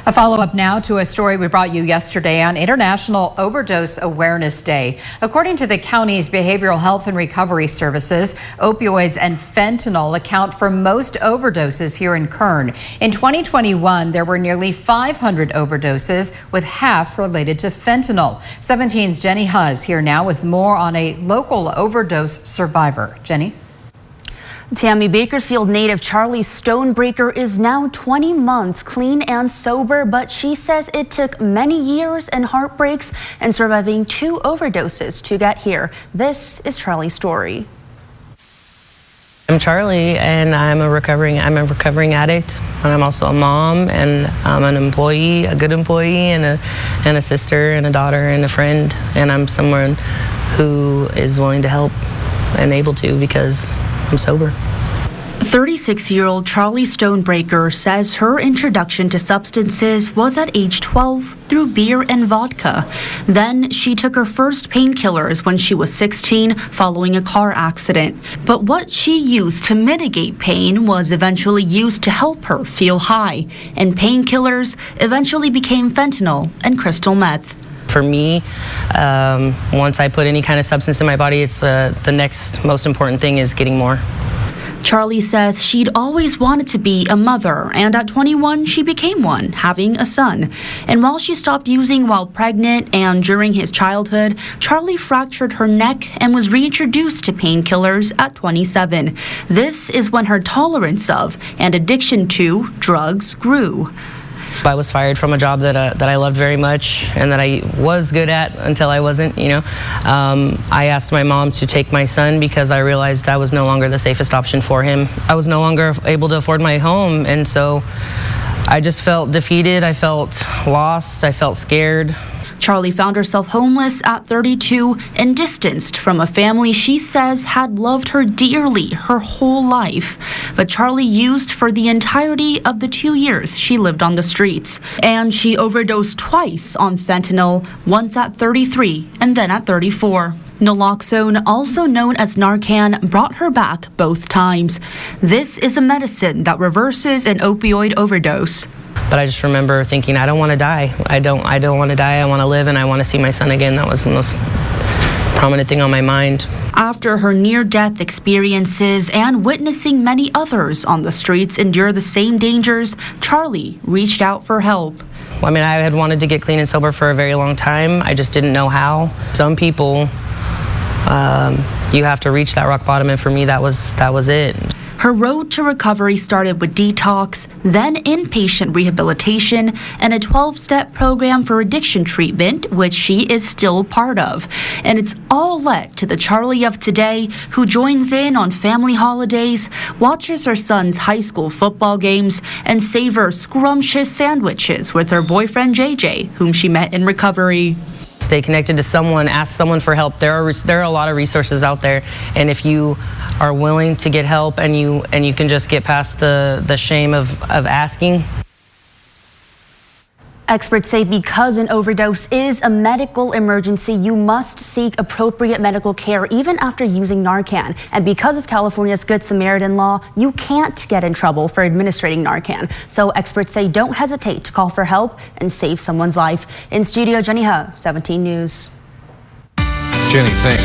A follow-up now to a story we brought you yesterday on International Overdose Awareness Day. According to the county's Behavioral Health and Recovery Services, opioids and fentanyl account for most overdoses here in Kern. In 2021, there were nearly 500 overdoses, with half related to fentanyl. 17's Jenny Huzz here now with more on a local overdose survivor. Jenny? Tammy, Bakersfield native Charlie Stonebraker is now 20 months clean and sober, but she says it took many years and heartbreaks and surviving 2 overdoses to get here. This is Charlie's story. I'm Charlie, and I'm a recovering addict, and I'm also a mom, and I'm an employee, a good employee, and a sister, and a daughter, and a friend, and I'm someone who is willing to help and able to because I'm sober. 36-year-old Charlie Stonebraker says her introduction to substances was at age 12 through beer and vodka. Then she took her first painkillers when she was 16 following a car accident. But what she used to mitigate pain was eventually used to help her feel high. And painkillers eventually became fentanyl and crystal meth. For me, once I put any kind of substance in my body, it's the next most important thing is getting more. Charlie says she'd always wanted to be a mother, and at 21, she became one, having a son. And while she stopped using while pregnant and during his childhood, Charlie fractured her neck and was reintroduced to painkillers at 27. This is when her tolerance of and addiction to drugs grew. I was fired from a job that I loved very much and that I was good at until I wasn't, I asked my mom to take my son because I realized I was no longer the safest option for him. I was no longer able to afford my home, and so I just felt defeated. I felt lost. I felt scared. Charlie found herself homeless at 32 and distanced from a family she says had loved her dearly her whole life. But Charlie used for the entirety of the 2 years she lived on the streets. And she overdosed twice on fentanyl, once at 33 and then at 34. Naloxone, also known as Narcan, brought her back both times. This is a medicine that reverses an opioid overdose. But I just remember thinking, I don't want to die. I don't want to die. I want to live, and I want to see my son again. That was the most prominent thing on my mind. After her near-death experiences and witnessing many others on the streets endure the same dangers, Charlie reached out for help. I mean, I had wanted to get clean and sober for a very long time. I just didn't know how. Some people, you have to reach that rock bottom, and for me, that was it. Her road to recovery started with detox, then inpatient rehabilitation, and a 12-step program for addiction treatment, which she is still part of. And it's all led to the Charlie of today, who joins in on family holidays, watches her son's high school football games, and savors scrumptious sandwiches with her boyfriend JJ, whom she met in recovery. Stay connected to someone, ask someone for help. There are a lot of resources out there, and if you are willing to get help and you can just get past the shame of asking. Experts say because an overdose is a medical emergency, you must seek appropriate medical care even after using Narcan. And because of California's Good Samaritan law, you can't get in trouble for administering Narcan. So experts say don't hesitate to call for help and save someone's life. In studio, Jenny Huzz, 17 News. Jenny, thanks.